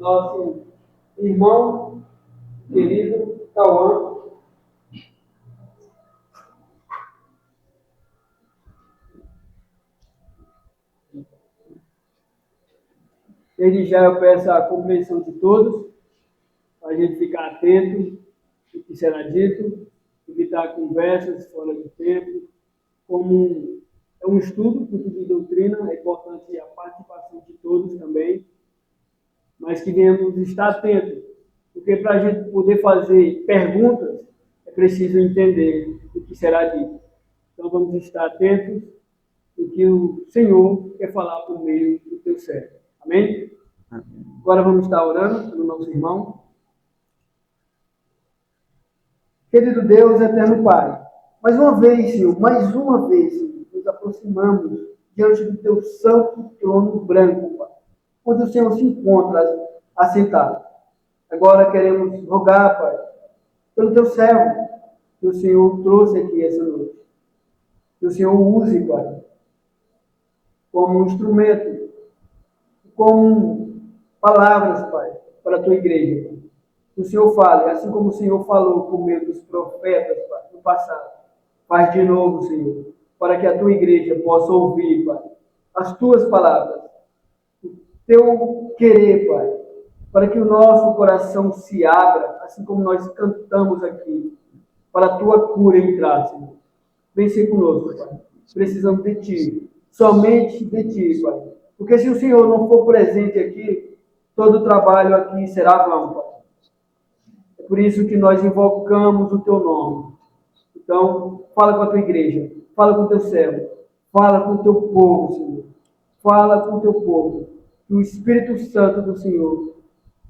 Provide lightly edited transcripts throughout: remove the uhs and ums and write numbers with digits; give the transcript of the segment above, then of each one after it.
nosso irmão querido Cauã. Desde já eu peço a compreensão de todos, para a gente ficar atento ao que será dito, evitar conversas fora do tempo. Como é um estudo, culto de doutrina, é importante a participação de todos também, mas que venhamos estar atentos, porque para a gente poder fazer perguntas, é preciso entender o que será dito. Então vamos estar atentos ao que o Senhor quer falar por meio do teu servo. Amém? Agora vamos estar orando pelo nosso irmão. Querido Deus, eterno Pai, mais uma vez, Senhor, nos aproximamos diante do teu santo trono branco, Pai, onde o Senhor se encontra assentado. Agora queremos rogar, Pai, pelo teu servo, que o Senhor trouxe aqui essa noite. Que o Senhor use, Pai, como um instrumento, como palavras, Pai, para a tua igreja. Pai. Que o Senhor fale, assim como o Senhor falou por meio dos profetas, Pai, no passado. Faz de novo, Senhor, para que a tua igreja possa ouvir, Pai, as tuas palavras, o teu querer, Pai, para que o nosso coração se abra, assim como nós cantamos aqui, para a tua cura entrar, Senhor. Vem ser conosco, Pai. Precisamos de ti, somente de ti, Pai. Porque se o Senhor não for presente aqui, todo o trabalho aqui será vão, Pai. É por isso que nós invocamos o teu nome. Então, fala com a tua igreja, fala com o teu servo, fala com o teu povo, Senhor. Fala com o teu povo. Que o Espírito Santo do Senhor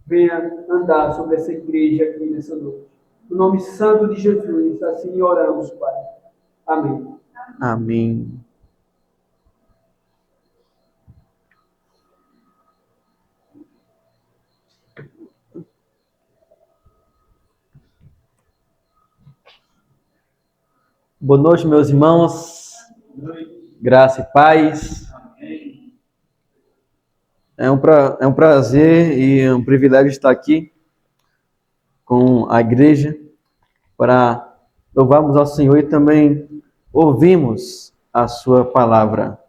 venha andar sobre essa igreja aqui nessa noite. No nome santo de Jesus, assim oramos, Pai. Amém. Amém. Boa noite, meus irmãos. Graça e paz. É um prazer e um privilégio estar aqui com a igreja para louvarmos ao Senhor e também ouvirmos a sua palavra.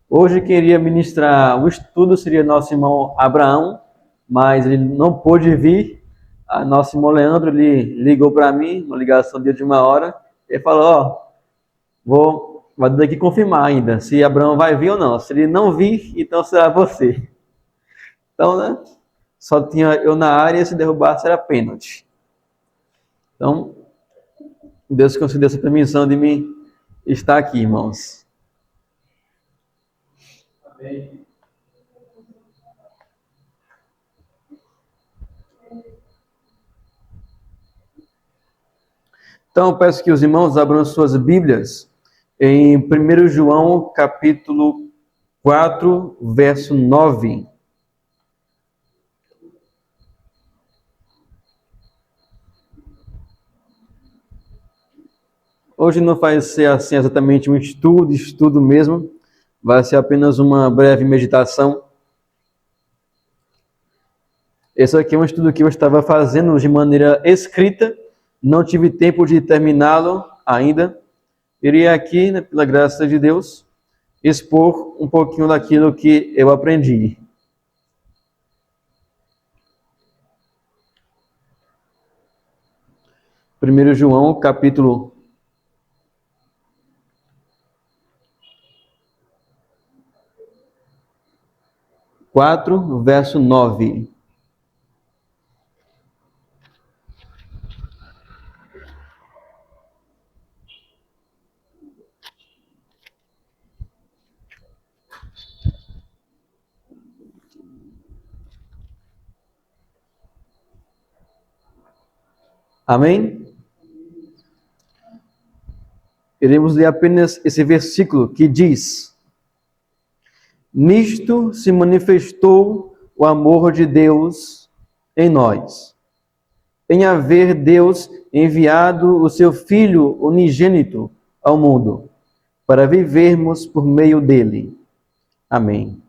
Hoje queria ministrar o estudo, seria nosso irmão Abraão, mas ele não pôde vir. A nosso irmão Leandro, ele ligou para mim, uma ligação de uma hora, ele falou, vai ter que confirmar ainda, se Abraão vai vir ou não. Se ele não vir, então será você. Então, né, só tinha eu na área, se derrubasse era pênalti. Então, Deus concedeu essa permissão de mim estar aqui, irmãos. Amém. Então, eu peço que os irmãos abram suas Bíblias em 1 João, capítulo 4, verso 9. Hoje não vai ser assim exatamente um estudo mesmo, vai ser apenas uma breve meditação. Esse aqui é um estudo que eu estava fazendo de maneira escrita, não tive tempo de terminá-lo ainda. Iria aqui, né, pela graça de Deus, expor um pouquinho daquilo que eu aprendi. Primeiro João, capítulo 4, verso 9. Amém? Iremos ler apenas esse versículo que diz: nisto se manifestou o amor de Deus em nós, em haver Deus enviado o seu Filho unigênito ao mundo, para vivermos por meio dele. Amém.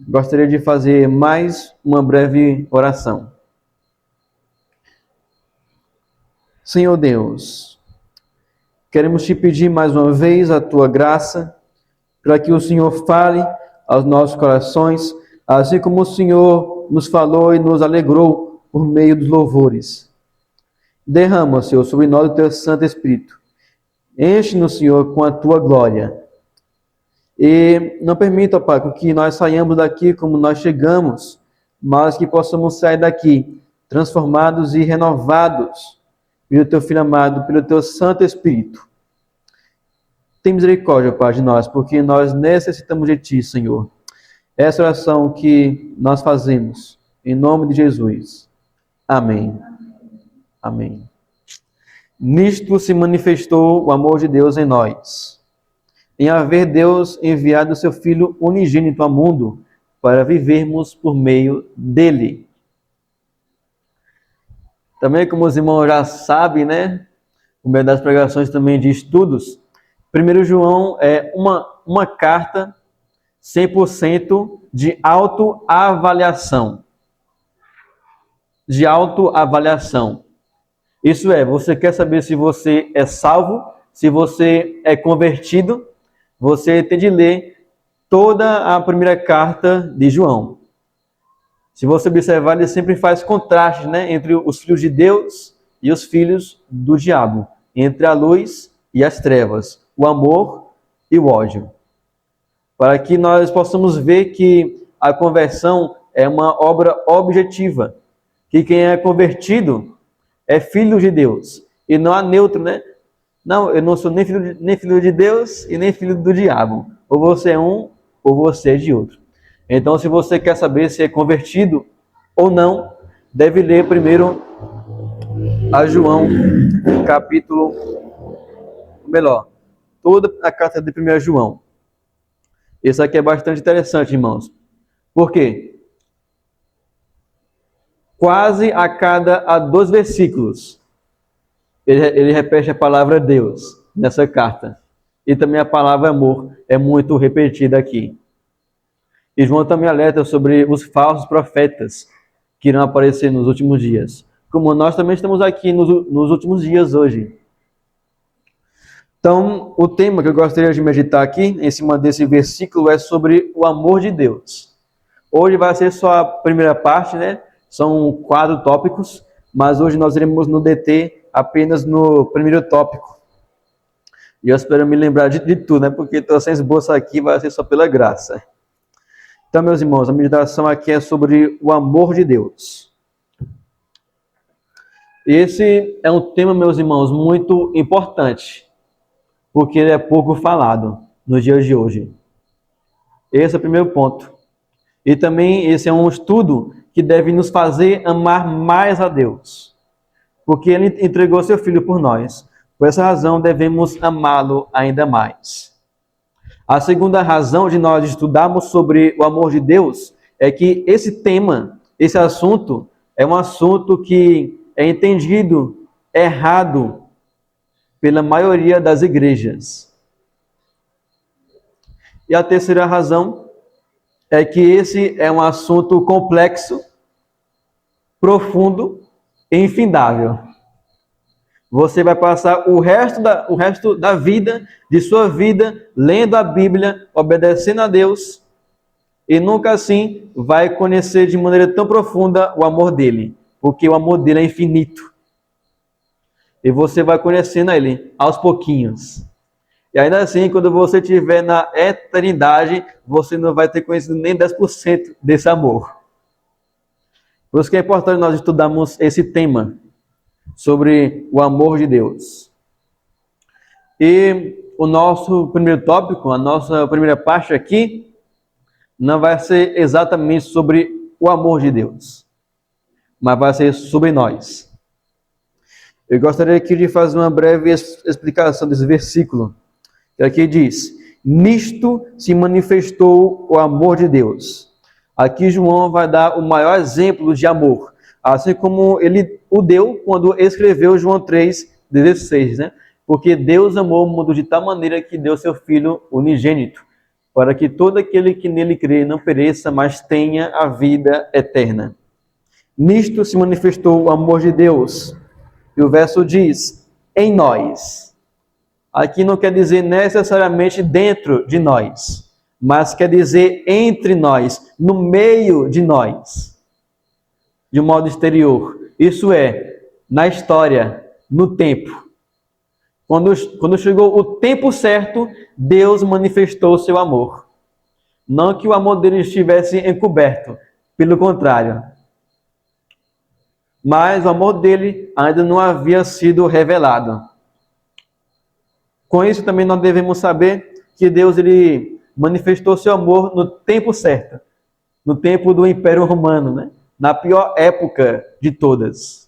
gostaria de fazer mais uma breve oração. Senhor Deus, queremos te pedir mais uma vez a tua graça, para que o Senhor fale aos nossos corações, assim como o Senhor nos falou e nos alegrou por meio dos louvores. Derrama, Senhor, sobre nós o teu Santo Espírito. Enche-nos, Senhor, com a tua glória. E não permita, Pai, que nós saiamos daqui como nós chegamos, mas que possamos sair daqui transformados e renovados pelo teu Filho amado, pelo teu Santo Espírito. Tem misericórdia, Pai, de nós, porque nós necessitamos de Ti, Senhor. Essa oração que nós fazemos, em nome de Jesus. Amém. Amém. Nisto se manifestou o amor de Deus em nós, em haver Deus enviado o seu Filho unigênito ao mundo, para vivermos por meio dele. Também, como os irmãos já sabem, né? Por meio das pregações também de estudos, 1 João é uma carta 100% de autoavaliação. De autoavaliação. Isso é, você quer saber se você é salvo, se você é convertido, você tem de ler toda a primeira carta de João. Se você observar, ele sempre faz contraste, né, entre os filhos de Deus e os filhos do diabo, entre a luz e as trevas, o amor e o ódio. Para que nós possamos ver que a conversão é uma obra objetiva, que quem é convertido é filho de Deus, e não há neutro, né? Não, eu não sou nem filho de Deus e nem filho do diabo. Ou você é um, ou você é de outro. Então, se você quer saber se é convertido ou não, deve ler primeiro a João, toda a carta de 1 João. Isso aqui é bastante interessante, irmãos. Por quê? Quase a cada 2 versículos, ele repete a palavra Deus nessa carta. E também a palavra amor é muito repetida aqui. E João também alerta sobre os falsos profetas que irão aparecer nos últimos dias. Como nós também estamos aqui nos últimos dias hoje. Então, o tema que eu gostaria de meditar aqui, em cima desse versículo, é sobre o amor de Deus. Hoje vai ser só a primeira parte, né? São 4 tópicos, mas hoje nós iremos nos deter apenas no primeiro tópico. E eu espero me lembrar de tudo, né? Porque estou sem esboço aqui, vai ser só pela graça. Então, meus irmãos, a meditação aqui é sobre o amor de Deus. Esse é um tema, meus irmãos, muito importante, porque ele é pouco falado nos dias de hoje. Esse é o primeiro ponto. E também esse é um estudo que deve nos fazer amar mais a Deus, porque Ele entregou seu Filho por nós. Por essa razão, devemos amá-lo ainda mais. A segunda razão de nós estudarmos sobre o amor de Deus é que esse tema, esse assunto, é um assunto que é entendido errado pela maioria das igrejas. E a terceira razão é que esse é um assunto complexo, profundo e infindável. Você vai passar o resto da vida, de sua vida, lendo a Bíblia, obedecendo a Deus, e nunca assim vai conhecer de maneira tão profunda o amor dele, porque o amor dele é infinito. E você vai conhecendo ele aos pouquinhos. E ainda assim, quando você estiver na eternidade, você não vai ter conhecido nem 10% desse amor. Por isso que é importante nós estudarmos esse tema sobre o amor de Deus. E o nosso primeiro tópico, a nossa primeira parte aqui, não vai ser exatamente sobre o amor de Deus, mas vai ser sobre nós. Eu gostaria aqui de fazer uma breve explicação desse versículo, que aqui diz: nisto se manifestou o amor de Deus. Aqui João vai dar o maior exemplo de amor, assim como ele o deu quando escreveu João 3,16, né? Porque Deus amou o mundo de tal maneira que deu seu Filho unigênito, para que todo aquele que nele crê não pereça, mas tenha a vida eterna. Nisto se manifestou o amor de Deus. E o verso diz, em nós. Aqui não quer dizer necessariamente dentro de nós, mas quer dizer entre nós, no meio de nós, de um modo exterior. Isso é, na história, no tempo. Quando chegou o tempo certo, Deus manifestou o seu amor. Não que o amor dele estivesse encoberto, pelo contrário. Mas o amor dele ainda não havia sido revelado. Com isso também nós devemos saber que Deus ele manifestou seu amor no tempo certo, no tempo do Império Romano, né? Na pior época de todas.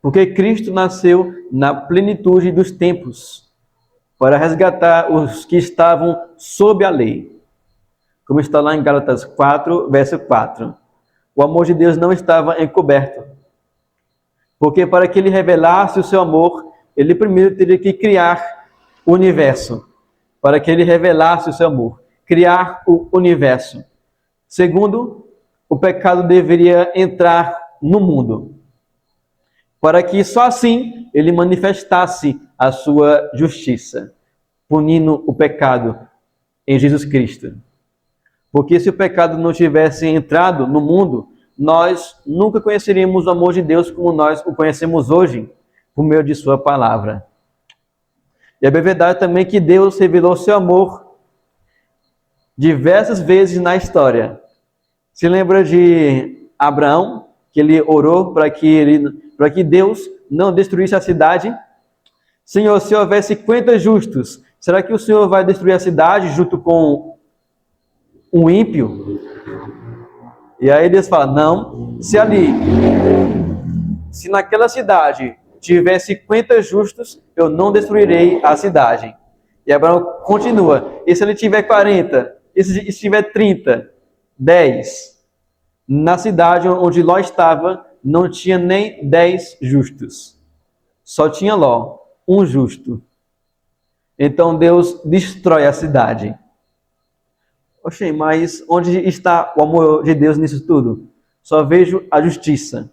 Porque Cristo nasceu na plenitude dos tempos, para resgatar os que estavam sob a lei. Como está lá em Gálatas 4, verso 4. O amor de Deus não estava encoberto. Porque para que ele revelasse o seu amor, ele primeiro teria que criar o universo. Para que ele revelasse o seu amor. Criar o universo. Segundo, o pecado deveria entrar no mundo. Para que só assim ele manifestasse a sua justiça, punindo o pecado em Jesus Cristo. Porque se o pecado não tivesse entrado no mundo, nós nunca conheceríamos o amor de Deus como nós o conhecemos hoje, por meio de sua palavra. E é verdade também que Deus revelou seu amor diversas vezes na história. Se lembra de Abraão, que ele orou para que Deus não destruísse a cidade? Senhor, se houver 50 justos, será que o Senhor vai destruir a cidade junto com um ímpio? E aí Deus fala, não, se naquela cidade tiver 50 justos, eu não destruirei a cidade. E Abraão continua, e se ele tiver 40, e se tiver 30, 10, na cidade onde Ló estava, não tinha nem 10 justos. Só tinha Ló, um justo. Então Deus destrói a cidade. Oxê, mas onde está o amor de Deus nisso tudo? Só vejo a justiça.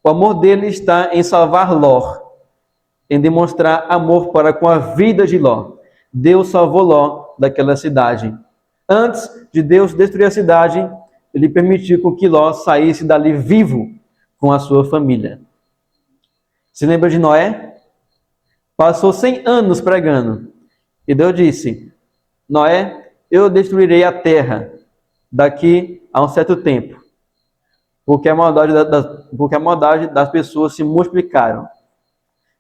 O amor dele está em salvar Ló, em demonstrar amor para com a vida de Ló. Deus salvou Ló daquela cidade. Antes de Deus destruir a cidade, ele permitiu que Ló saísse dali vivo com a sua família. Se lembra de Noé? Passou 100 anos pregando. E Deus disse, Noé, eu destruirei a terra daqui a um certo tempo, porque a maldade das pessoas se multiplicaram.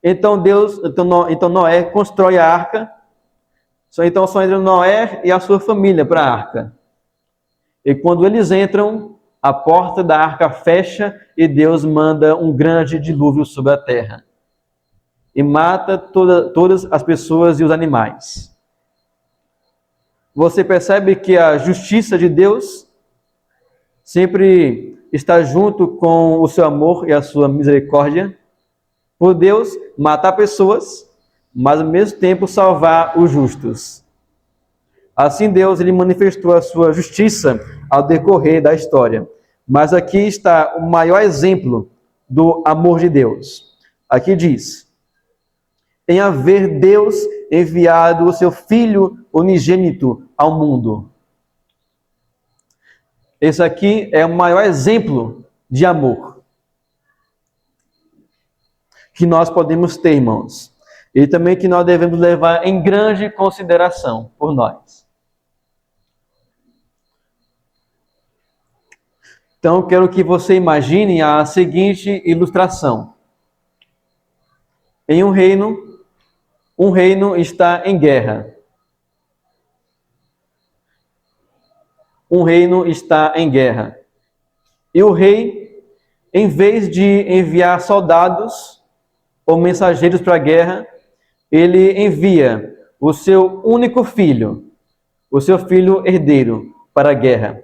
Então Noé constrói a arca. Então só entra Noé e a sua família para a arca. E quando eles entram, a porta da arca fecha e Deus manda um grande dilúvio sobre a terra. E mata todas as pessoas e os animais. Você percebe que a justiça de Deus sempre está junto com o seu amor e a sua misericórdia. Por Deus matar pessoas, mas ao mesmo tempo salvar os justos. Assim Deus ele manifestou a sua justiça ao decorrer da história. Mas aqui está o maior exemplo do amor de Deus. Aqui diz, em haver Deus enviado o seu Filho unigênito ao mundo. Esse aqui é o maior exemplo de amor que nós podemos ter, irmãos. E também que nós devemos levar em grande consideração por nós. Então, eu quero que você imagine a seguinte ilustração. Em um reino está em guerra. Um reino está em guerra. E o rei, em vez de enviar soldados ou mensageiros para a guerra, ele envia o seu único filho, o seu filho herdeiro, para a guerra.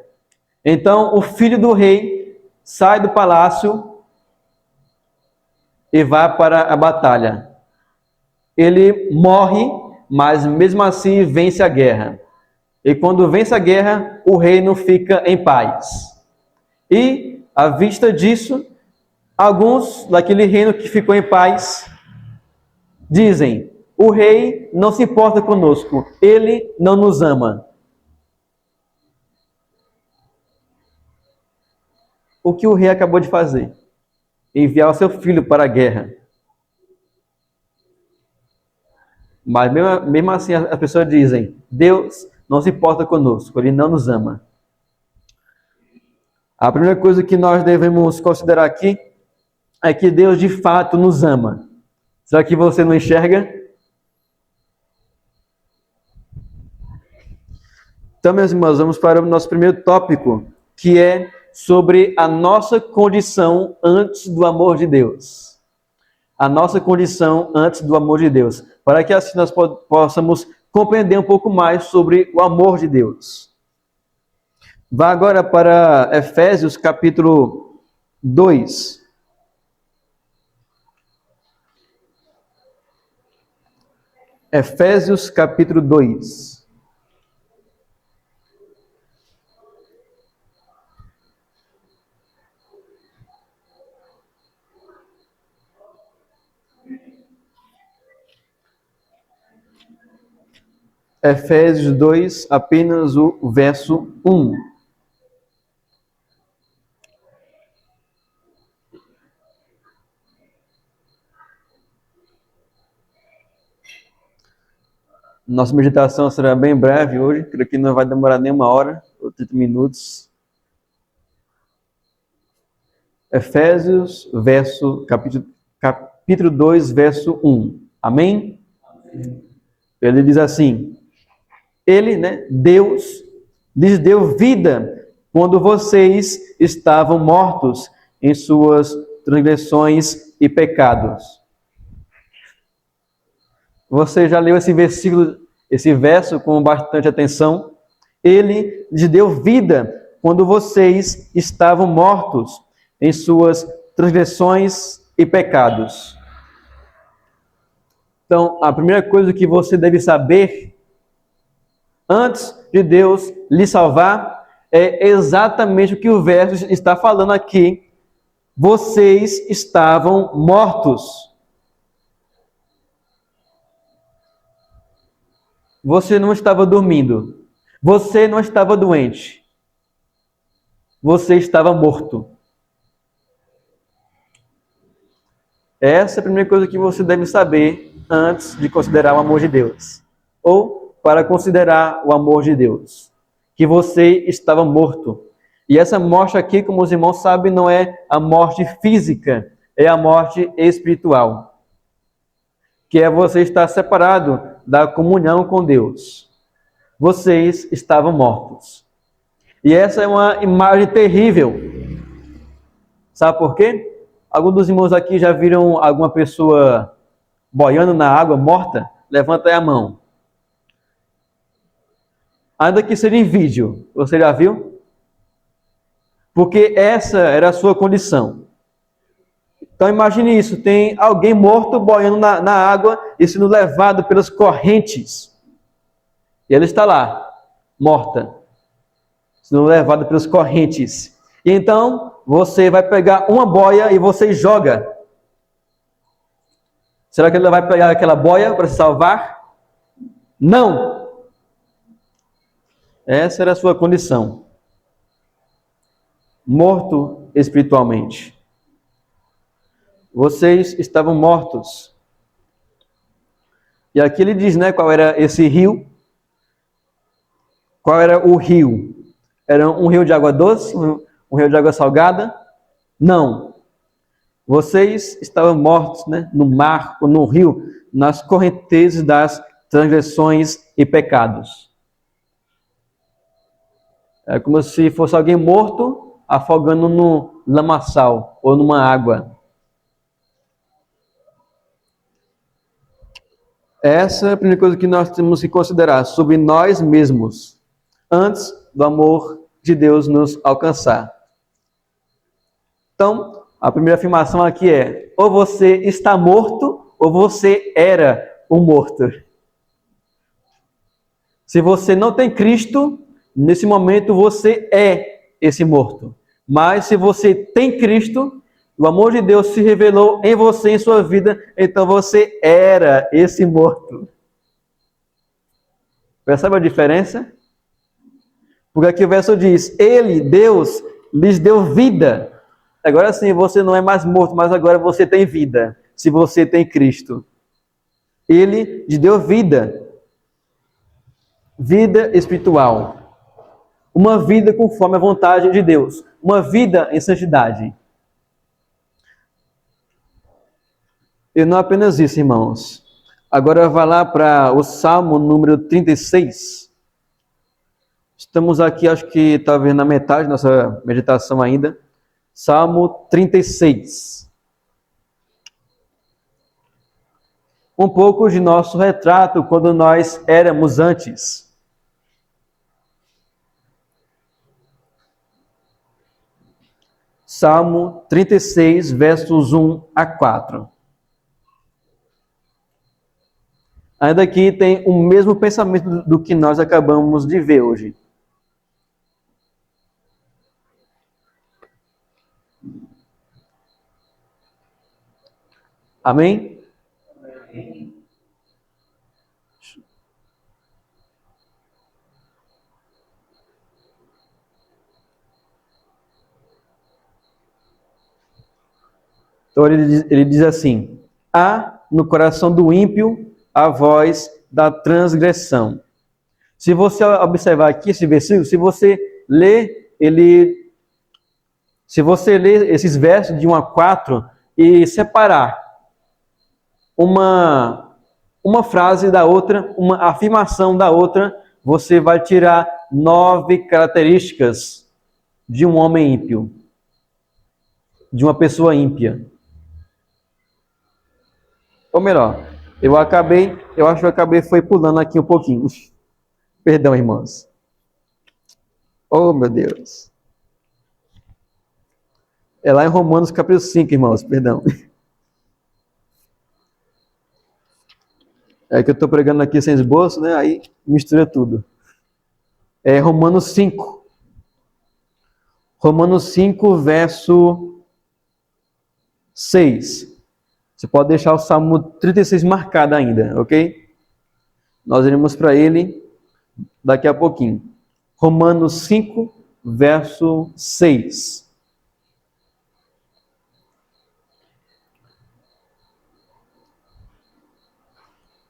Então, o filho do rei sai do palácio e vai para a batalha. Ele morre mas mesmo assim vence a guerra. E quando vence a guerra, o reino fica em paz. E, à vista disso, alguns daquele reino que ficou em paz dizem: o rei não se importa conosco, ele não nos ama. O que o rei acabou de fazer? Enviar o seu filho para a guerra. Mas mesmo assim as pessoas dizem: Deus não se importa conosco, ele não nos ama. A primeira coisa que nós devemos considerar aqui é que Deus de fato nos ama. Será que você não enxerga? Então, meus irmãos, vamos para o nosso primeiro tópico, que é sobre a nossa condição antes do amor de Deus. A nossa condição antes do amor de Deus. Para que assim nós possamos compreender um pouco mais sobre o amor de Deus. Vá agora para Efésios capítulo 2. Efésios capítulo 2. Efésios 2, apenas o verso 1. Nossa meditação será bem breve hoje, creio que não vai demorar nem 1 hora ou 30 minutos. Efésios, capítulo 2, verso 1. Amém? Ele diz assim: Ele, Deus, lhes deu vida quando vocês estavam mortos em suas transgressões e pecados. Você já leu esse versículo, esse verso com bastante atenção? Ele lhes deu vida quando vocês estavam mortos em suas transgressões e pecados. Então, a primeira coisa que você deve saber antes de Deus lhe salvar é exatamente o que o verso está falando aqui. Vocês estavam mortos. Você não estava dormindo. Você não estava doente. Você estava morto. Essa é a primeira coisa que você deve saber antes de considerar o amor de Deus. Ou para considerar o amor de Deus. Que você estava morto. E essa morte aqui, como os irmãos sabem, não é a morte física, é a morte espiritual. Que é você estar separado da comunhão com Deus. Vocês estavam mortos. E essa é uma imagem terrível. Sabe por quê? Alguns dos irmãos aqui já viram alguma pessoa boiando na água morta? Levanta aí a mão. Ainda que seja em vídeo, você já viu? Porque essa era a sua condição. Então imagine isso, tem alguém morto boiando na água e sendo levado pelas correntes. E ela está lá, morta, sendo levada pelas correntes. E então você vai pegar uma boia e você joga. Será que ela vai pegar aquela boia para se salvar? Não! Essa era a sua condição. Morto espiritualmente. Vocês estavam mortos. E aqui ele diz, qual era esse rio? Qual era o rio? Era um rio de água doce? Um rio de água salgada? Não. Vocês estavam mortos, no mar ou no rio, nas correntezas das transgressões e pecados. É como se fosse alguém morto afogando no lamaçal ou numa água. Essa é a primeira coisa que nós temos que considerar sobre nós mesmos, antes do amor de Deus nos alcançar. Então, a primeira afirmação aqui é: ou você está morto, ou você era um morto. Se você não tem Cristo, nesse momento você é esse morto. Mas se você tem Cristo, o amor de Deus se revelou em você, em sua vida, então você era esse morto. Percebe a diferença? Porque aqui o verso diz, Ele, Deus, lhes deu vida. Agora sim, você não é mais morto, mas agora você tem vida, se você tem Cristo. Ele lhe deu vida. Vida espiritual. Uma vida conforme a vontade de Deus. Uma vida em santidade. E não apenas isso, irmãos. Agora vai lá para o Salmo número 36. Estamos aqui, acho que talvez na metade da nossa meditação ainda. Salmo 36. Um pouco de nosso retrato quando nós éramos antes. Salmo 36, versos 1 a 4. Ainda aqui tem o mesmo pensamento do que nós acabamos de ver hoje. Amém? Então ele diz assim: há no coração do ímpio a voz da transgressão. Se você observar aqui esse versículo, se você ler esses versos de 1 a 4 e separar uma frase da outra, uma afirmação da outra, você vai tirar 9 características de um homem ímpio, de uma pessoa ímpia. Ou melhor, eu acho que eu acabei foi pulando aqui um pouquinho. Perdão, irmãos. Oh, meu Deus. É lá em Romanos capítulo 5, irmãos, perdão. É que eu estou pregando aqui sem esboço, né? Aí mistura tudo. É Romanos 5. Romanos 5, verso 6. Você pode deixar o Salmo 36 marcado ainda, ok? Nós iremos para ele daqui a pouquinho. Romanos 5, verso 6.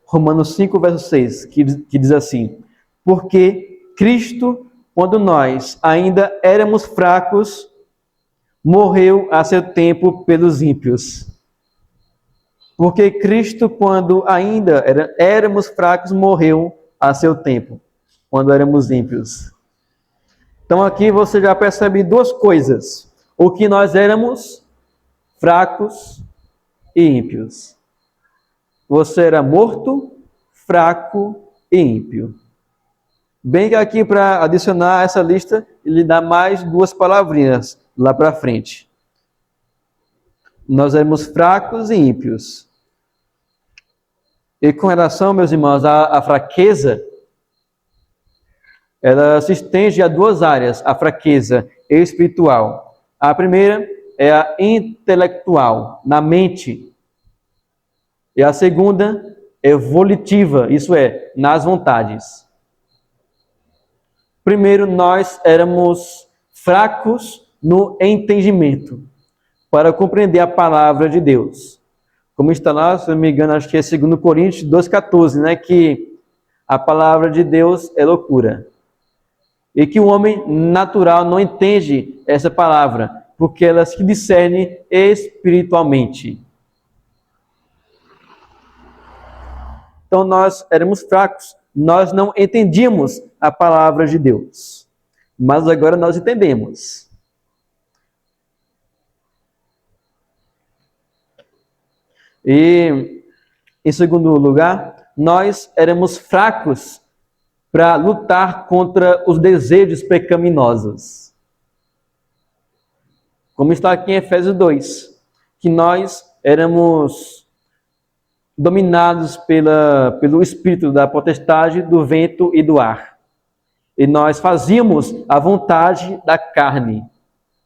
Romanos 5, verso 6, que diz assim: porque Cristo, quando nós ainda éramos fracos, morreu a seu tempo pelos ímpios. Porque Cristo, quando ainda éramos fracos, morreu a seu tempo, quando éramos ímpios. Então aqui você já percebe duas coisas: o que nós éramos fracos e ímpios. Você era morto, fraco e ímpio. Bem que aqui para adicionar essa lista, ele dá mais 2 palavrinhas lá para frente. Nós éramos fracos e ímpios. E com relação, meus irmãos, à fraqueza, ela se estende a 2 áreas, a fraqueza espiritual. A primeira é a intelectual, na mente. E a segunda é volitiva, isso é, nas vontades. Primeiro, nós éramos fracos no entendimento, para compreender a palavra de Deus. Como está lá, se não me engano, acho que é 2 Coríntios 2,14, né? Que a palavra de Deus é loucura. E que o homem natural não entende essa palavra, porque ela se discerne espiritualmente. Então nós éramos fracos, nós não entendíamos a palavra de Deus. Mas agora nós entendemos. E, em segundo lugar, nós éramos fracos para lutar contra os desejos pecaminosos. Como está aqui em Efésios 2, que nós éramos dominados pelo espírito da potestade do vento e do ar. E nós fazíamos a vontade da carne,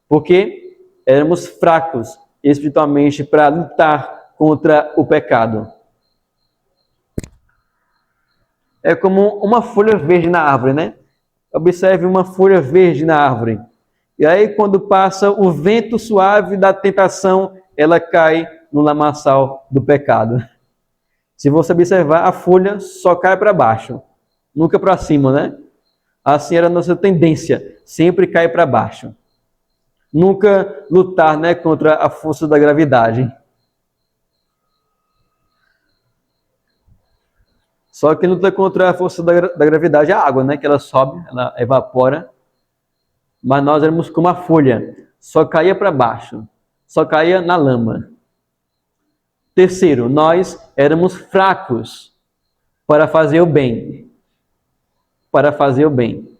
porque éramos fracos espiritualmente para lutar contra o pecado. É como uma folha verde na árvore, né? Observe uma folha verde na árvore. E aí, quando passa o vento suave da tentação, ela cai no lamaçal do pecado. Se você observar, a folha só cai para baixo, nunca para cima, né? Assim era a nossa tendência, sempre cai para baixo. Nunca lutar, né, contra a força da gravidade. Só que luta contra a força da gravidade é a água, né? Que ela sobe, ela evapora. Mas nós éramos como a folha, só caía para baixo, só caía na lama. Terceiro, nós éramos fracos para fazer o bem. Para fazer o bem.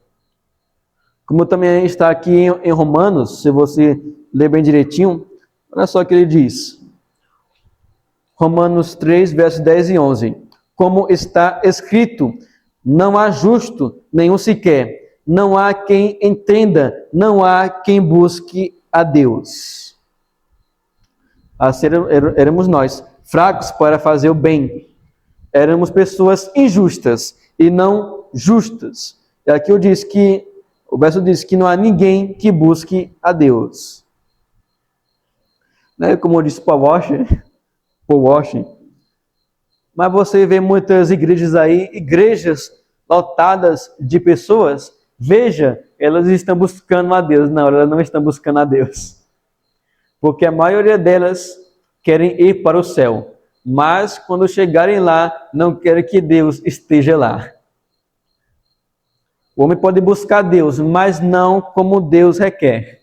Como também está aqui em Romanos, se você ler bem direitinho, olha só o que ele diz. Romanos 3, versos 10 e 11. Como está escrito, não há justo nenhum sequer, não há quem entenda, não há quem busque a Deus. Assim éramos nós, fracos para fazer o bem. Éramos pessoas injustas e não justas. E aqui o verso diz que não há ninguém que busque a Deus. Né? Como disse Paul Washer, mas você vê muitas igrejas aí, igrejas lotadas de pessoas, veja, elas estão buscando a Deus. Não, elas não estão buscando a Deus. Porque a maioria delas querem ir para o céu. Mas quando chegarem lá, não querem que Deus esteja lá. O homem pode buscar Deus, mas não como Deus requer.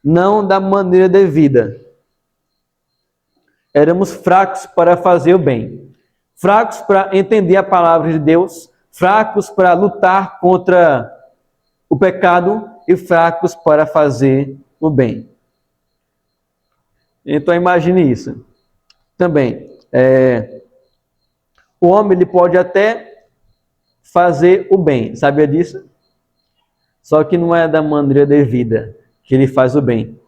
Não da maneira devida. Éramos fracos para fazer o bem. Fracos para entender a palavra de Deus, fracos para lutar contra o pecado e fracos para fazer o bem. Então imagine isso. Também, o homem ele pode até fazer o bem, sabia disso? Só que não é da maneira devida que ele faz o bem.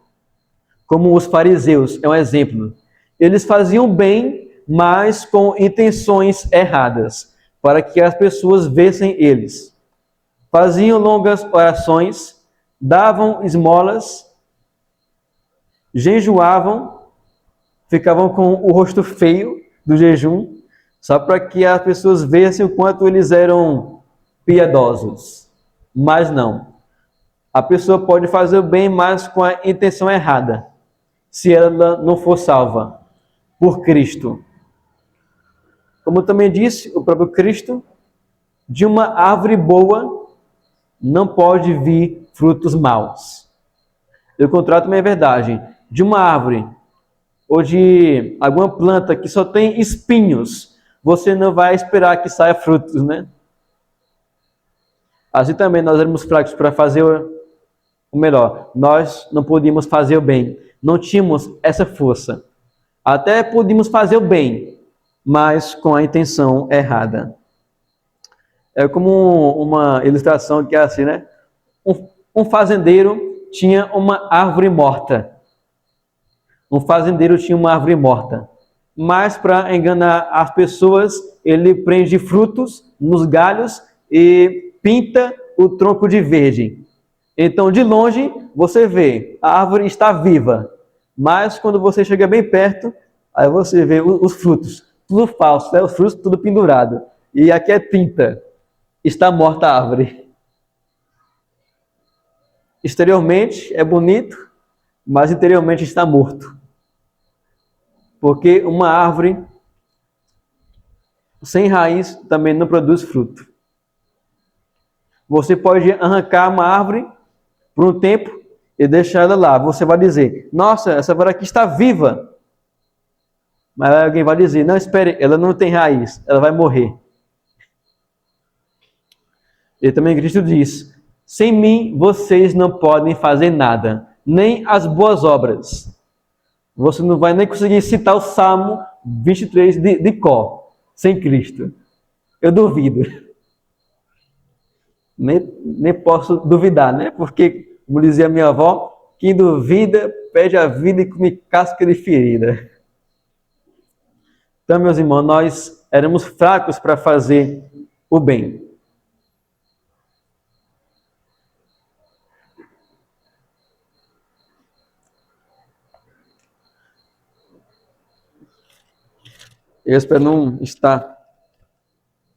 Como os fariseus, é um exemplo. Eles faziam bem, mas com intenções erradas, para que as pessoas vissem eles. Faziam longas orações, davam esmolas, jejuavam, ficavam com o rosto feio do jejum, só para que as pessoas vissem o quanto eles eram piedosos. Mas não. A pessoa pode fazer o bem, mas com a intenção errada, se ela não for salva por Cristo. Como também disse o próprio Cristo, de uma árvore boa não pode vir frutos maus. E o contrário também é verdade. De uma árvore ou de alguma planta que só tem espinhos, você não vai esperar que saia frutos, né? Assim também nós éramos fracos para fazer o melhor. Nós não podíamos fazer o bem. Não tínhamos essa força. Até podíamos fazer o bem, mas com a intenção errada. É como uma ilustração que é assim, né? Um fazendeiro tinha uma árvore morta. Um fazendeiro tinha uma árvore morta. Mas para enganar as pessoas, ele prende frutos nos galhos e pinta o tronco de verde. Então, de longe, você vê, a árvore está viva. Mas quando você chega bem perto, aí você vê os frutos. Tudo falso, né? Os frutos tudo pendurado. E aqui é tinta. Está morta a árvore. Exteriormente é bonito, mas interiormente está morto. Porque uma árvore sem raiz também não produz fruto. Você pode arrancar uma árvore por um tempo e deixar ela lá. Você vai dizer, nossa, essa árvore aqui está viva. Mas alguém vai dizer, não, espere, ela não tem raiz, ela vai morrer. E também Cristo diz, sem mim vocês não podem fazer nada, nem as boas obras. Você não vai nem conseguir citar o Salmo 23 de cor, sem Cristo. Eu duvido. Nem posso duvidar, né? Porque, como dizia minha avó, quem duvida perde a vida e come casca de ferida. Então, meus irmãos, nós éramos fracos para fazer o bem. Eu espero não estar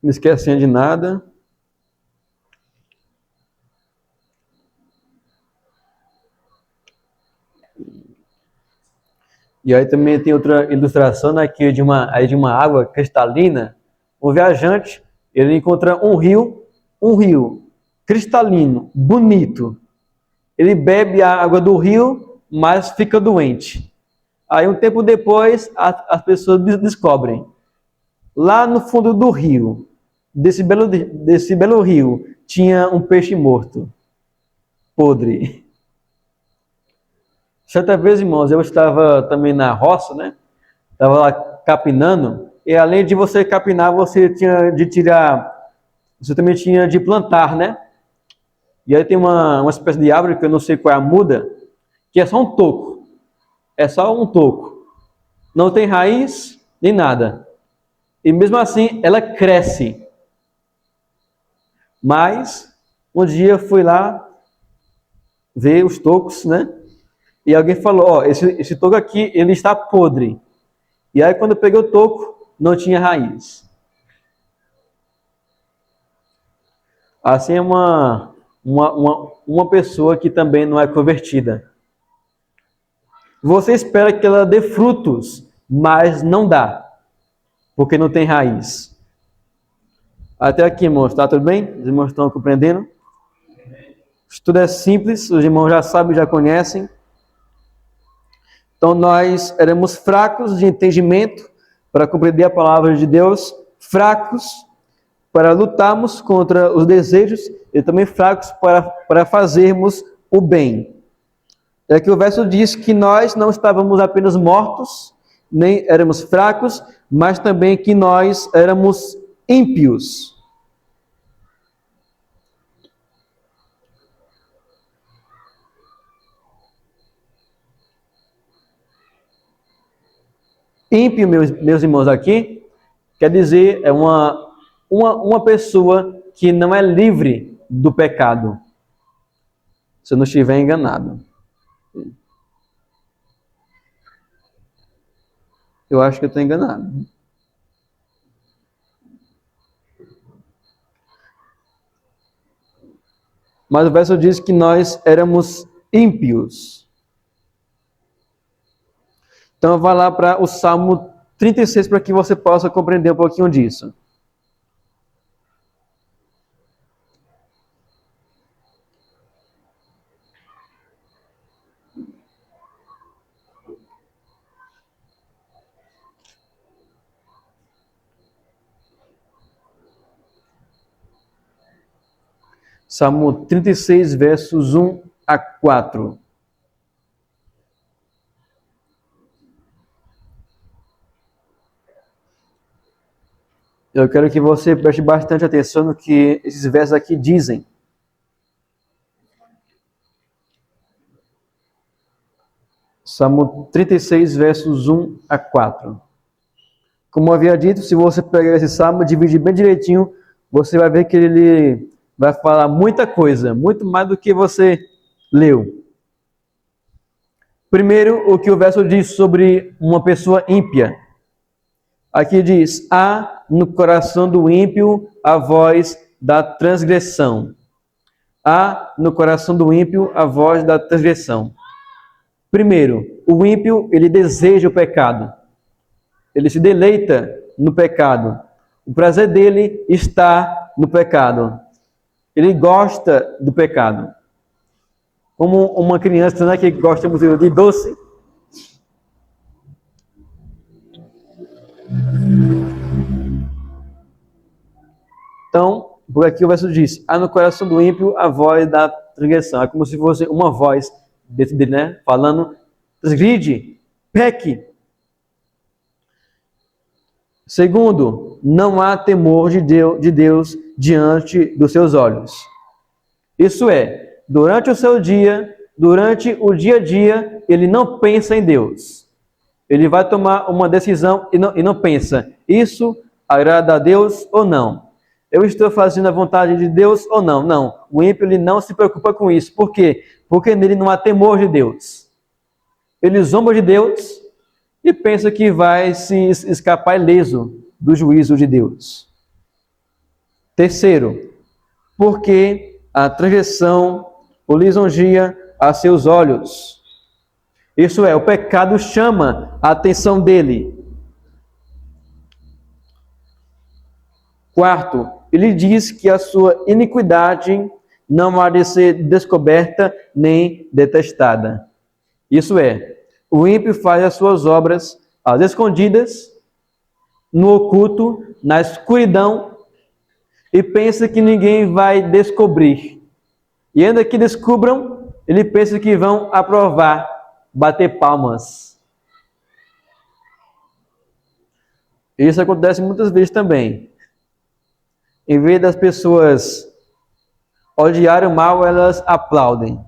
me esquecendo de nada. E aí também tem outra ilustração, né, que de uma água cristalina. Um viajante, ele encontra um rio cristalino, bonito. Ele bebe a água do rio, mas fica doente. Aí um tempo depois, as pessoas descobrem. Lá no fundo do rio, desse belo rio, tinha um peixe morto, podre. Certa vez, irmãos, eu estava também na roça, né? Estava lá capinando, e além de você capinar, você também tinha de plantar, né? E aí tem uma espécie de árvore, que eu não sei qual é a muda, que é só um toco. É só um toco. Não tem raiz, nem nada. E mesmo assim, ela cresce. Mas, um dia eu fui lá ver os tocos, né? E alguém falou, ó, esse toco aqui, ele está podre. E aí quando eu peguei o toco, não tinha raiz. Assim é uma pessoa que também não é convertida. Você espera que ela dê frutos, mas não dá, porque não tem raiz. Até aqui, irmãos, tá tudo bem? Os irmãos estão compreendendo? Tudo é simples, os irmãos já sabem, já conhecem. Então nós éramos fracos de entendimento para compreender a palavra de Deus, fracos para lutarmos contra os desejos e também fracos para fazermos o bem. É que o verso diz que nós não estávamos apenas mortos, nem éramos fracos, mas também que nós éramos ímpios. Ímpio, meus irmãos, aqui, quer dizer, é uma pessoa que não é livre do pecado. Se eu não estiver enganado. Eu acho que eu estou enganado. Mas o verso diz que nós éramos ímpios. Então, vá lá para o Salmo 36 para que você possa compreender um pouquinho disso. Salmo 36, versos 1 a 4. Eu quero que você preste bastante atenção no que esses versos aqui dizem. Salmo 36, versos 1 a 4. Como eu havia dito, se você pegar esse salmo e dividir bem direitinho, você vai ver que ele vai falar muita coisa, muito mais do que você leu. Primeiro, o que o verso diz sobre uma pessoa ímpia. Aqui diz, há no coração do ímpio a voz da transgressão. Há no coração do ímpio a voz da transgressão. Primeiro, o ímpio, ele deseja o pecado. Ele se deleita no pecado. O prazer dele está no pecado. Ele gosta do pecado. Como uma criança, né, que gosta muito de doce. Então, por aqui o verso diz, há no coração do ímpio a voz da transgressão. É como se fosse uma voz dentro dele, né, falando, transgride, peque. Segundo, não há temor de Deus diante dos seus olhos. Isso é, durante o seu dia, durante o dia a dia, ele não pensa em Deus. Ele vai tomar uma decisão e não pensa, isso agrada a Deus ou não? Eu estou fazendo a vontade de Deus ou não? Não, o ímpio ele não se preocupa com isso. Por quê? Porque nele não há temor de Deus. Ele zomba de Deus e pensa que vai se escapar ileso do juízo de Deus. Terceiro, porque a transgressão o lisonjeia a seus olhos. Isso é, o pecado chama a atenção dele. Quarto, ele diz que a sua iniquidade não há de ser descoberta nem detestada. Isso é, o ímpio faz as suas obras às escondidas, no oculto, na escuridão, e pensa que ninguém vai descobrir. E ainda que descubram, ele pensa que vão aprovar, bater palmas. Isso acontece muitas vezes também. Em vez das pessoas odiarem o mal, elas aplaudem.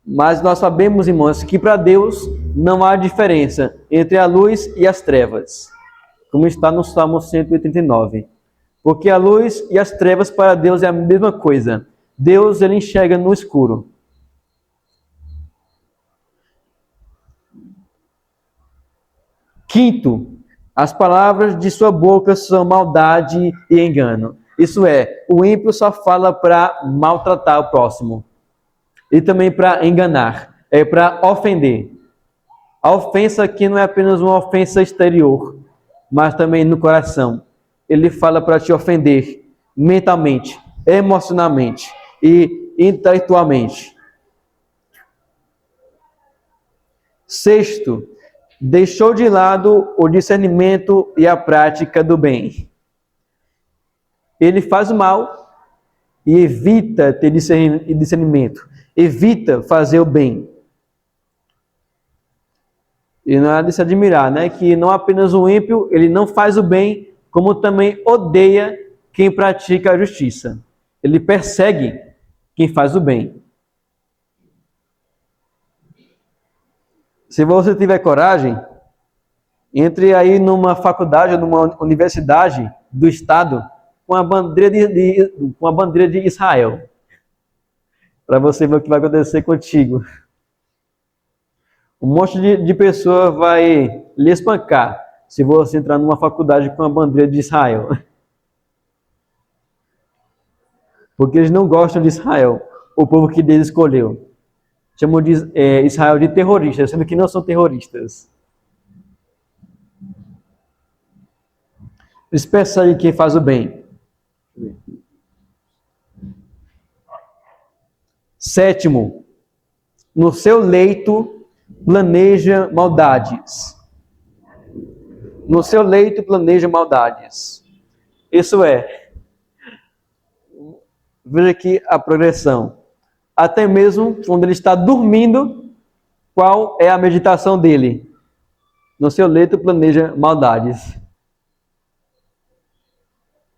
Mas nós sabemos, irmãos, que para Deus não há diferença entre a luz e as trevas, como está no Salmo 139. Porque a luz e as trevas para Deus é a mesma coisa. Deus, ele enxerga no escuro. Quinto, as palavras de sua boca são maldade e engano. Isso é, o ímpio só fala para maltratar o próximo. E também para enganar, é para ofender. A ofensa aqui não é apenas uma ofensa exterior, mas também no coração. Ele fala para te ofender mentalmente, emocionalmente e intelectualmente. Sexto, deixou de lado o discernimento e a prática do bem. Ele faz o mal e evita ter discernimento, evita fazer o bem. E não é de se admirar, né? Que não apenas o ímpio, ele não faz o bem, como também odeia quem pratica a justiça. Ele persegue quem faz o bem. Se você tiver coragem, entre aí numa faculdade ou numa universidade do estado com a bandeira de Israel, para você ver o que vai acontecer contigo. Um monte de pessoa vai lhe espancar se você entrar numa faculdade com a bandeira de Israel. Porque eles não gostam de Israel, o povo que Deus escolheu. Chamam de Israel de terroristas, sendo que não são terroristas. Eles perseguem quem faz o bem. Sétimo, no seu leito planeja maldades. No seu leito planeja maldades. Isso é, veja aqui a progressão. Até mesmo quando ele está dormindo, qual é a meditação dele? No seu leito planeja maldades.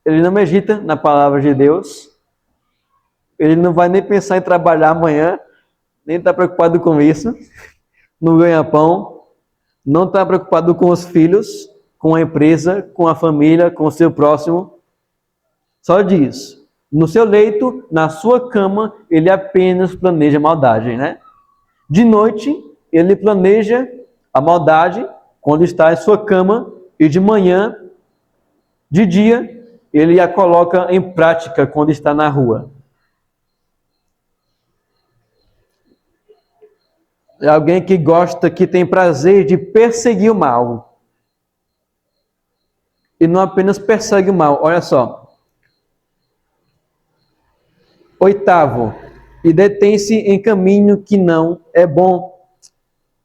Ele não medita na palavra de Deus. Ele não vai nem pensar em trabalhar amanhã, nem está preocupado com isso. Não ganha pão. Não está preocupado com os filhos, com a empresa, com a família, com o seu próximo. Só diz. No seu leito, na sua cama, ele apenas planeja maldade, né? De noite, ele planeja a maldade quando está em sua cama, e de manhã, de dia, ele a coloca em prática quando está na rua. É alguém que gosta, que tem prazer de perseguir o mal. E não apenas persegue o mal, olha só. Oitavo, e detém-se em caminho que não é bom.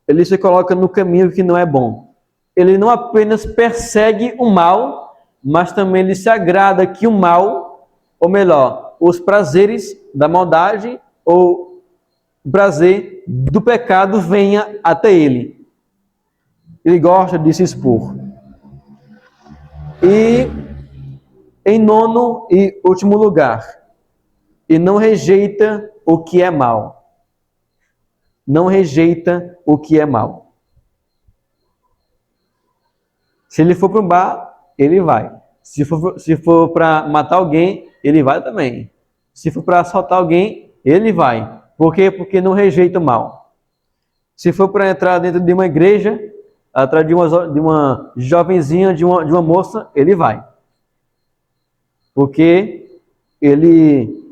Ele se coloca no caminho que não é bom. Ele não apenas persegue o mal, mas também ele se agrada que o mal, ou melhor, os prazeres da maldade ou o prazer do pecado venha até ele. Ele gosta de se expor. E em nono e último lugar, e não rejeita o que é mal. Não rejeita o que é mal. Se ele for para um bar, ele vai. Se for para matar alguém, ele vai também. Se for para assaltar alguém, ele vai. Por quê? Porque não rejeita o mal. Se for para entrar dentro de uma igreja, atrás de uma jovenzinha, de uma moça, ele vai. Porque ele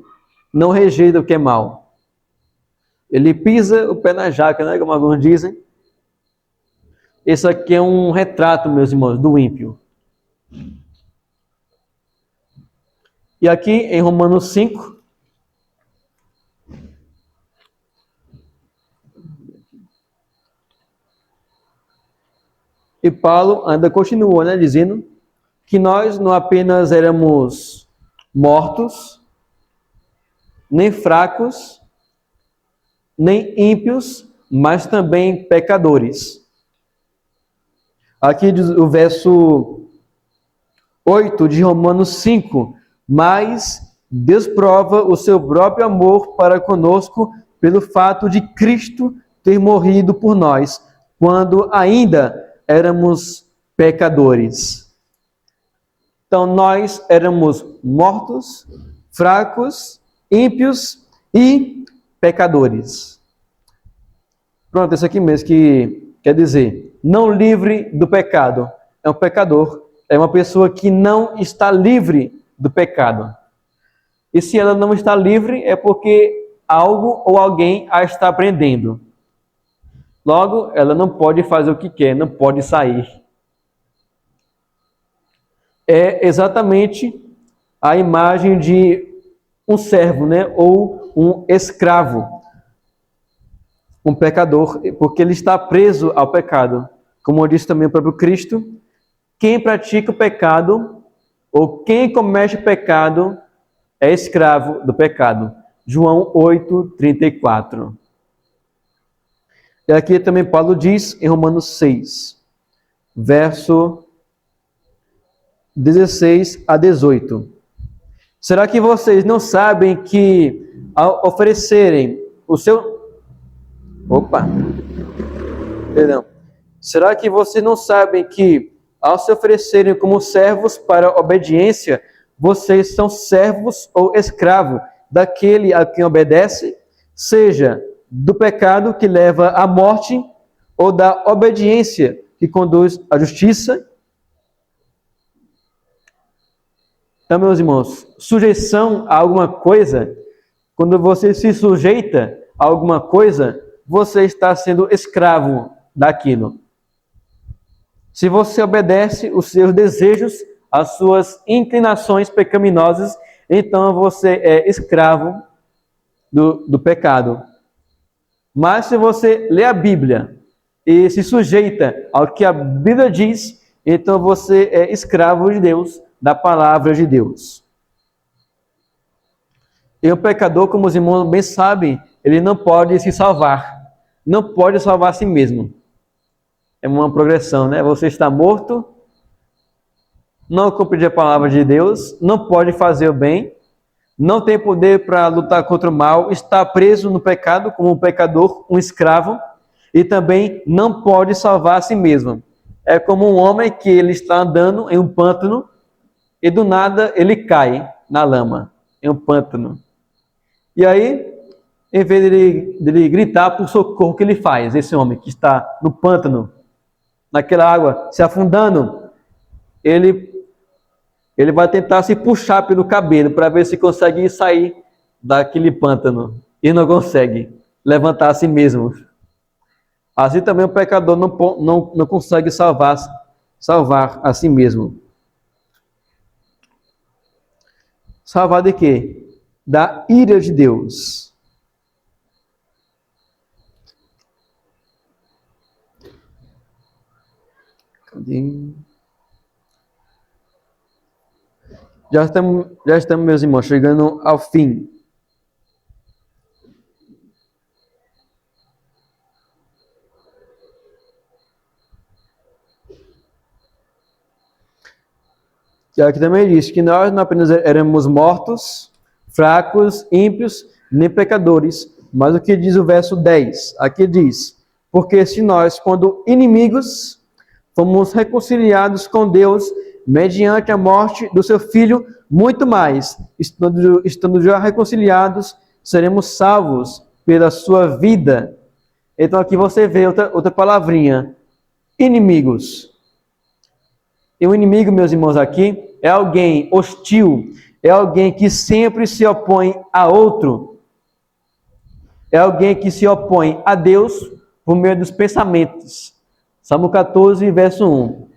não rejeita o que é mal. Ele pisa o pé na jaca, né? Como alguns dizem. Esse aqui é um retrato, meus irmãos, do ímpio. E aqui em Romanos 5, e Paulo ainda continua, né, dizendo que nós não apenas éramos mortos, nem fracos, nem ímpios, mas também pecadores. Aqui diz o verso 8 de Romanos 5, mas Deus prova o seu próprio amor para conosco pelo fato de Cristo ter morrido por nós, quando ainda éramos pecadores. Então nós éramos mortos, fracos, ímpios e pecadores. Pronto, isso aqui mesmo que quer dizer, não livre do pecado. É um pecador, é uma pessoa que não está livre do pecado. E se ela não está livre, é porque algo ou alguém a está prendendo. Logo, ela não pode fazer o que quer, não pode sair. É exatamente a imagem de um servo, né? Ou um escravo, um pecador, porque ele está preso ao pecado. Como disse também o próprio Cristo, quem pratica o pecado ou quem comete o pecado é escravo do pecado. João 8:34. E aqui também Paulo diz em Romanos 6, verso 16 a 18. Será que vocês não sabem que ao oferecerem o seu... Opa! Perdão. Será que vocês não sabem que ao se oferecerem como servos para a obediência, vocês são servos ou escravos daquele a quem obedece, seja do pecado que leva à morte ou da obediência que conduz à justiça? Então, meus irmãos, sujeição a alguma coisa, quando você se sujeita a alguma coisa, você está sendo escravo daquilo. Se você obedece os seus desejos, as suas inclinações pecaminosas, então você é escravo do pecado. Mas se você lê a Bíblia e se sujeita ao que a Bíblia diz, então você é escravo de Deus, da palavra de Deus. E o pecador, como os irmãos bem sabem, ele não pode se salvar, não pode salvar a si mesmo. É uma progressão, né? Você está morto, não compreende a palavra de Deus, não pode fazer o bem, não tem poder para lutar contra o mal, está preso no pecado como um pecador, um escravo, e também não pode salvar a si mesmo. É como um homem que ele está andando em um pântano e do nada ele cai na lama, em um pântano. E aí, em vez dele gritar por socorro, o que ele faz? Esse homem que está no pântano, naquela água, se afundando, ele vai tentar se puxar pelo cabelo para ver se consegue sair daquele pântano. E não consegue levantar a si mesmo. Assim também o pecador não consegue salvar a si mesmo. Salvar de quê? Da ira de Deus. Cadê? Já estamos, meus irmãos, chegando ao fim. Que aqui também diz que nós não apenas éramos mortos, fracos, ímpios, nem pecadores, mas o que diz o verso 10? Aqui diz: porque se nós, quando inimigos, fomos reconciliados com Deus mediante a morte do seu Filho, muito mais, estando já reconciliados, seremos salvos pela sua vida. Então aqui você vê outra palavrinha, inimigos. E o inimigo, meus irmãos, aqui é alguém hostil, é alguém que sempre se opõe a outro, é alguém que se opõe a Deus por meio dos pensamentos. Salmo 14, verso 1.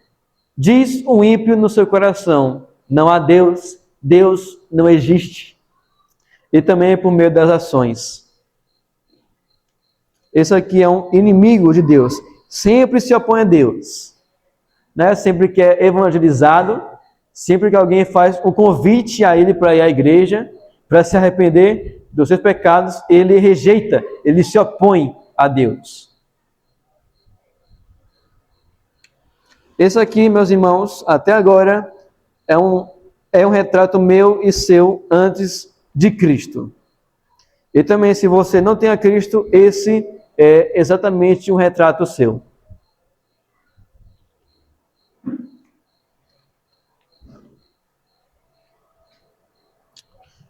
Diz o ímpio no seu coração: não há Deus, Deus não existe. E também por meio das ações. Esse aqui é um inimigo de Deus, sempre se opõe a Deus. Né? Sempre que é evangelizado, sempre que alguém faz um convite a ele para ir à igreja, para se arrepender dos seus pecados, ele rejeita, ele se opõe a Deus. Esse aqui, meus irmãos, até agora é um retrato meu e seu antes de Cristo. E também, se você não tem a Cristo, esse é exatamente um retrato seu.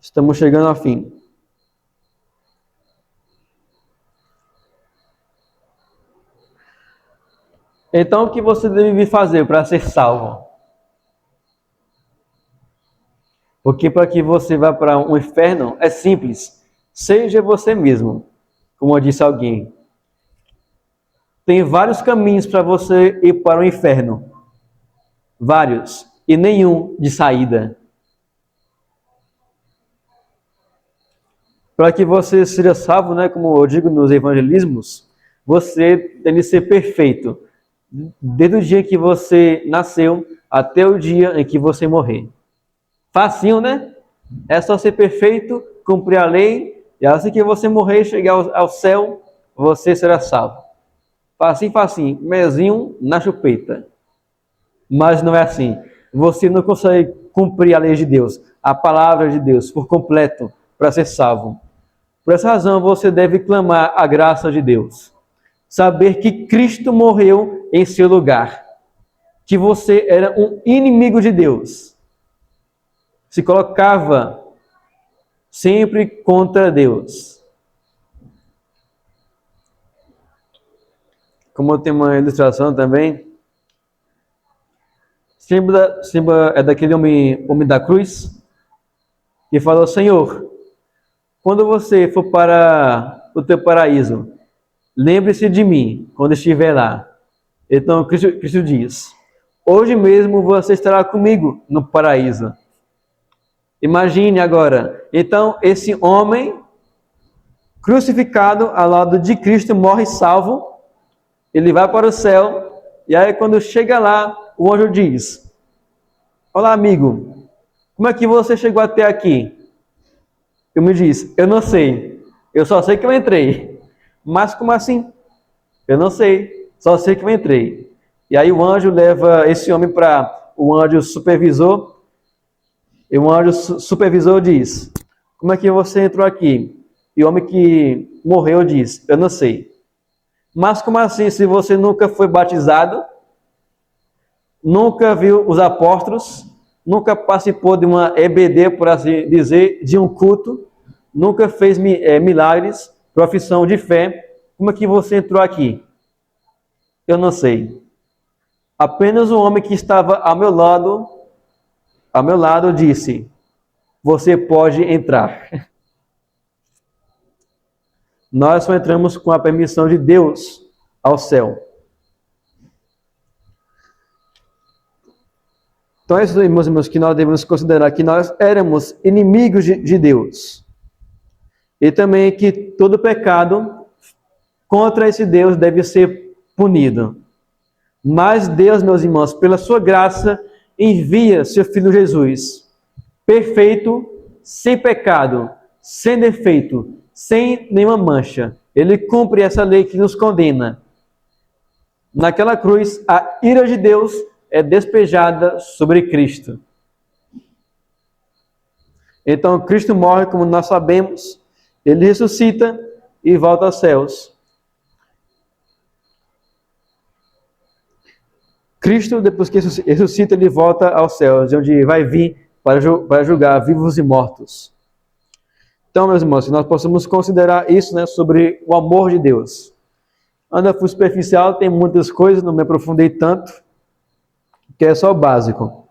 Estamos chegando ao fim. Então, o que você deve fazer para ser salvo? Porque para que você vá para um inferno, é simples. Seja você mesmo, como eu disse alguém. Tem vários caminhos para você ir para o inferno. Vários. E nenhum de saída. Para que você seja salvo, né, como eu digo nos evangelismos, você tem de ser perfeito. Desde o dia que você nasceu até o dia em que você morrer. Facinho, né? É só ser perfeito, cumprir a lei, e assim que você morrer e chegar ao céu, você será salvo. Facinho, facinho, mezinho na chupeta. Mas não é assim. Você não consegue cumprir a lei de Deus, a palavra de Deus, por completo, para ser salvo. Por essa razão, você deve clamar a graça de Deus. Saber que Cristo morreu em seu lugar. Que você era um inimigo de Deus. Se colocava sempre contra Deus. Como tem uma ilustração também. Símbolo é daquele homem da cruz. Que falou: Senhor, quando você for para o teu paraíso, lembre-se de mim quando estiver lá. Então Cristo diz: hoje mesmo você estará comigo no paraíso. Imagine agora. Então esse homem crucificado ao lado de Cristo morre salvo. Ele vai para o céu. E aí quando chega lá, o anjo diz: olá, amigo. Como é que você chegou até aqui? Eu me disse: eu não sei. Eu só sei que eu entrei. Mas como assim? Eu não sei. Só sei que eu entrei. E aí o anjo leva esse homem para o anjo supervisor. E o anjo supervisor diz: como é que você entrou aqui? E o homem que morreu diz: eu não sei. Mas como assim, se você nunca foi batizado, nunca viu os apóstolos, nunca participou de uma EBD, por assim dizer, de um culto, nunca fez milagres, profissão de fé, como é que você entrou aqui? Eu não sei. Apenas o homem que estava ao meu lado disse: você pode entrar. Nós só entramos com a permissão de Deus ao céu. Então é isso, meus irmãos, que nós devemos considerar que nós éramos inimigos de Deus. E também que todo pecado contra esse Deus deve ser punido. Mas Deus, meus irmãos, pela sua graça, envia seu Filho Jesus, perfeito, sem pecado, sem defeito, sem nenhuma mancha. Ele cumpre essa lei que nos condena. Naquela cruz, a ira de Deus é despejada sobre Cristo. Então Cristo morre, como nós sabemos, ele ressuscita e volta aos céus. Cristo, depois que ressuscita, ele volta aos céus, de onde vai vir para julgar vivos e mortos. Então, meus irmãos, se nós possamos considerar isso, né, sobre o amor de Deus. Ainda fui superficial, tem muitas coisas, não me aprofundei tanto, que é só o básico.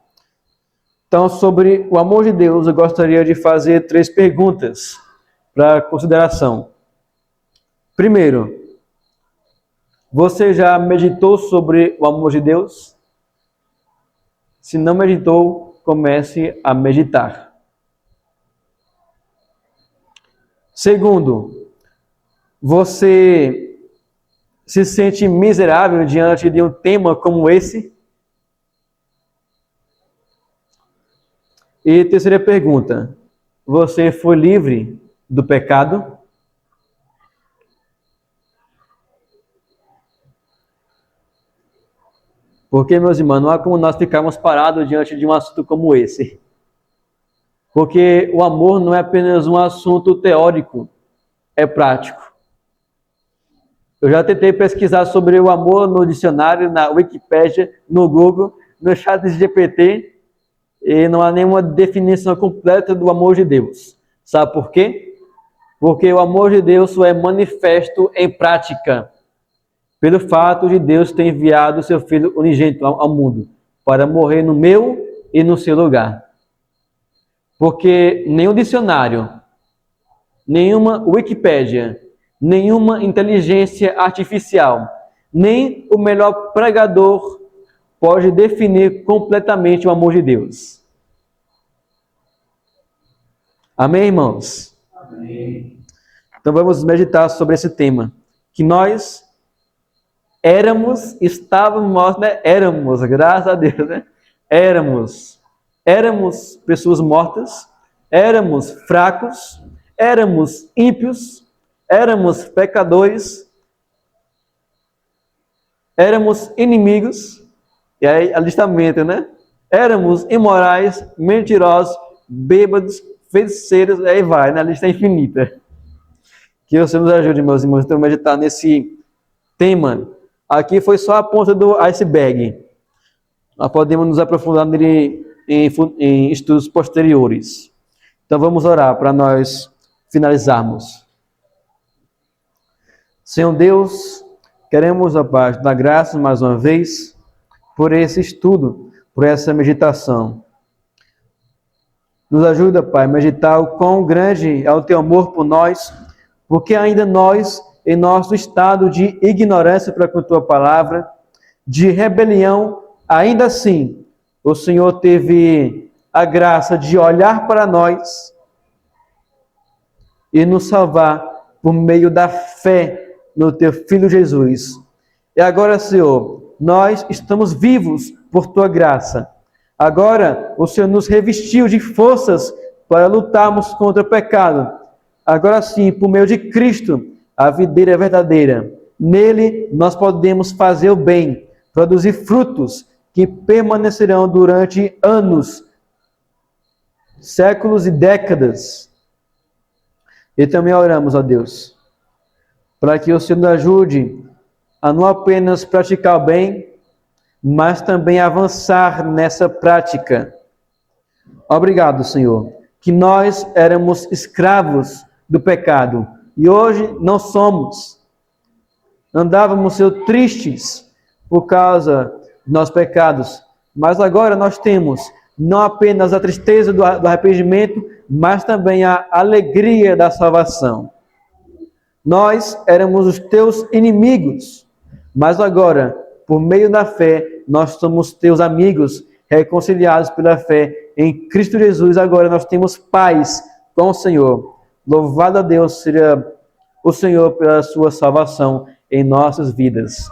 Então, sobre o amor de Deus, eu gostaria de fazer 3 perguntas para consideração. Primeiro, você já meditou sobre o amor de Deus? Se não meditou, comece a meditar. Segundo, você se sente miserável diante de um tema como esse? E terceira pergunta, você foi livre do pecado? Porque, meus irmãos, não há como nós ficarmos parados diante de um assunto como esse. Porque o amor não é apenas um assunto teórico, é prático. Eu já tentei pesquisar sobre o amor no dicionário, na Wikipédia, no Google, no ChatGPT, e não há nenhuma definição completa do amor de Deus. Sabe por quê? Porque o amor de Deus só é manifesto em prática, pelo fato de Deus ter enviado o seu Filho unigênito ao mundo, para morrer no meu e no seu lugar. Porque nenhum dicionário, nenhuma Wikipédia, nenhuma inteligência artificial, nem o melhor pregador pode definir completamente o amor de Deus. Amém, irmãos? Amém. Então vamos meditar sobre esse tema. Que nós estávamos, né? Éramos, graças a Deus, né? Éramos pessoas mortas, éramos fracos, éramos ímpios, éramos pecadores, éramos inimigos, e aí alistamento, né? Éramos imorais, mentirosos, bêbados, feiticeiros, aí vai, né? A lista é infinita. Que você nos ajude, meus irmãos, então meditar nesse tema. Aqui foi só a ponta do iceberg. Nós podemos nos aprofundar nele em estudos posteriores. Então vamos orar para nós finalizarmos. Senhor Deus, queremos, ó Pai, dar graças mais uma vez por esse estudo, por essa meditação. Nos ajuda, Pai, a meditar o quão grande é o Teu amor por nós, porque ainda nós, em nosso estado de ignorância para com a Tua palavra, de rebelião, ainda assim, o Senhor teve a graça de olhar para nós e nos salvar por meio da fé no Teu Filho Jesus. E agora, Senhor, nós estamos vivos por Tua graça. Agora, o Senhor nos revestiu de forças para lutarmos contra o pecado. Agora sim, por meio de Cristo, a videira é verdadeira. Nele, nós podemos fazer o bem, produzir frutos que permanecerão durante anos, séculos e décadas. E também oramos, ó Deus, para que o Senhor nos ajude a não apenas praticar o bem, mas também avançar nessa prática. Obrigado, Senhor, que nós éramos escravos do pecado e hoje não somos. Andávamos, Senhor, tristes por causa dos nossos pecados, mas agora nós temos não apenas a tristeza do arrependimento, mas também a alegria da salvação. Nós éramos os teus inimigos, mas agora, por meio da fé, nós somos teus amigos, reconciliados pela fé em Cristo Jesus. Agora nós temos paz com o Senhor. Louvado a Deus seja o Senhor pela sua salvação em nossas vidas.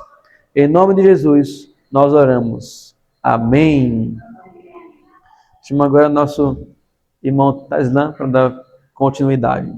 Em nome de Jesus, nós oramos. Amém. Chamo agora nosso irmão Taislan para dar continuidade.